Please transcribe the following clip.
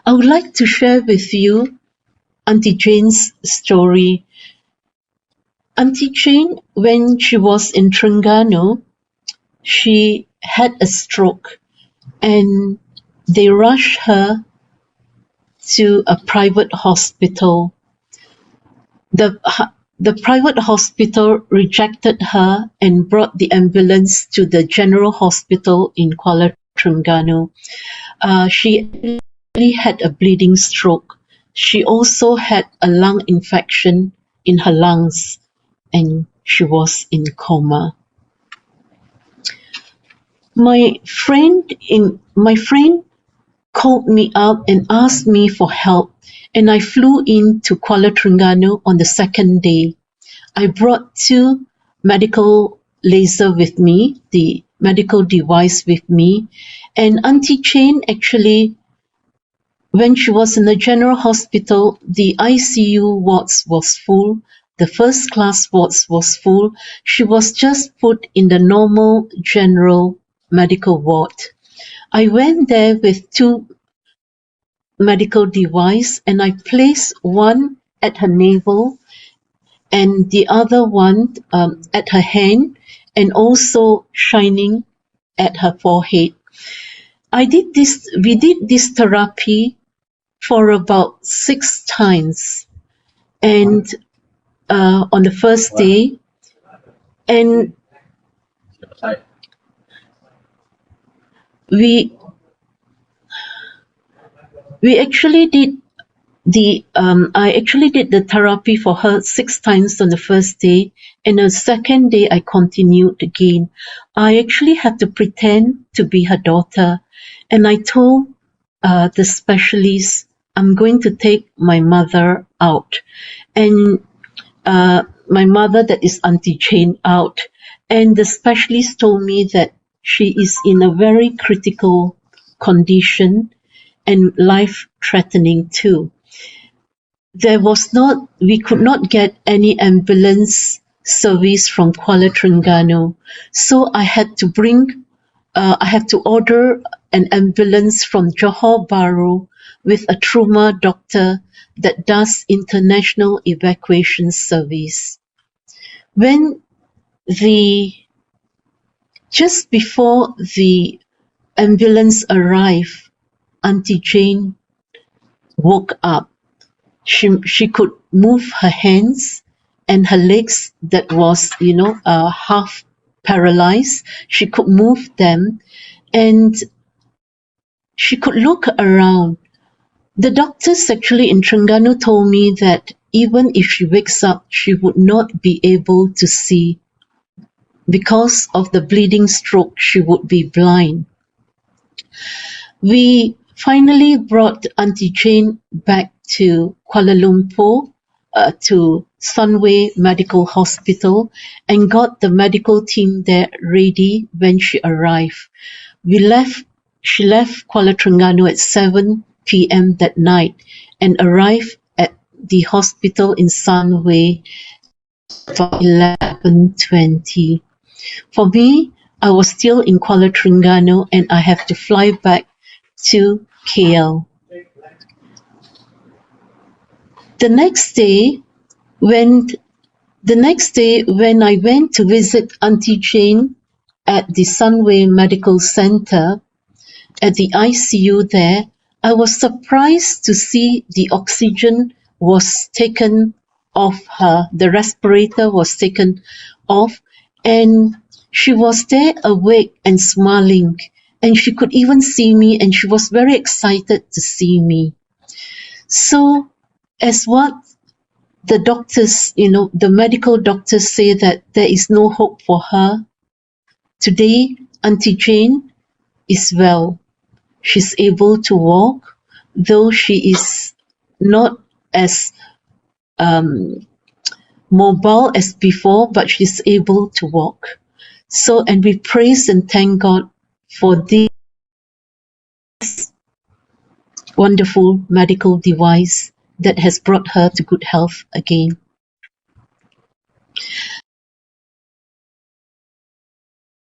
I would like to share with you Auntie Jane's story. Auntie Jane, when she was in Terengganu, she had a stroke and they rushed her to a private hospital. The private hospital rejected her and brought the ambulance to the general hospital in Kuala Terengganu. She really had a bleeding stroke. She also had a lung infection in her lungs and she was in coma. My friend called me up and asked me for help, and I flew in to Kuala Terengganu on the second day. I brought 2 medical laser with me, the medical device with me, and Auntie Jane actually, when she was in the general hospital, the ICU wards was full, the first class wards was full. She was just put in the normal general medical ward. I went there with 2 medical device and I placed one at her navel and the other one at her hand and also shining at her forehead. We did this therapy for about 6 times and on the first day, and we actually did I actually did the therapy for her 6 times on the first day, and the second day I continued again. I actually had to pretend to be her daughter, and I told the specialist, I'm going to take my mother out, and my mother, that is Auntie Jane, out, and the specialist told me that she is in a very critical condition and life-threatening too. We could not get any ambulance service from Kuala Terengganu, so I had to order an ambulance from Johor Bahru with a trauma doctor that does international evacuation service. Just before the ambulance arrived, Auntie Jane woke up. She could move her hands and her legs that was, half paralyzed. She could move them and she could look around. The doctors actually in Terengganu told me that even if she wakes up, she would not be able to see. Because of the bleeding stroke, she would be blind. We finally brought Auntie Jane back to Kuala Lumpur, to Sunway Medical Hospital, and got the medical team there ready when she arrived. She left Kuala Terengganu at 7 p.m. that night and arrived at the hospital in Sunway for 11:20. For me, I was still in Kuala Terengganu and I have to fly back to KL. The next day, when I went to visit Auntie Jane at the Sunway Medical Center, at the ICU there, I was surprised to see the oxygen was taken off her. The respirator was taken off, and she was there awake and smiling, and she could even see me, and she was very excited to see me. So, as what the doctors, the medical doctors say that there is no hope for her, today Auntie Jane is well. She's able to walk, though she is not as mobile as before, but she's able to walk. So, and we praise and thank God for this wonderful medical device that has brought her to good health again.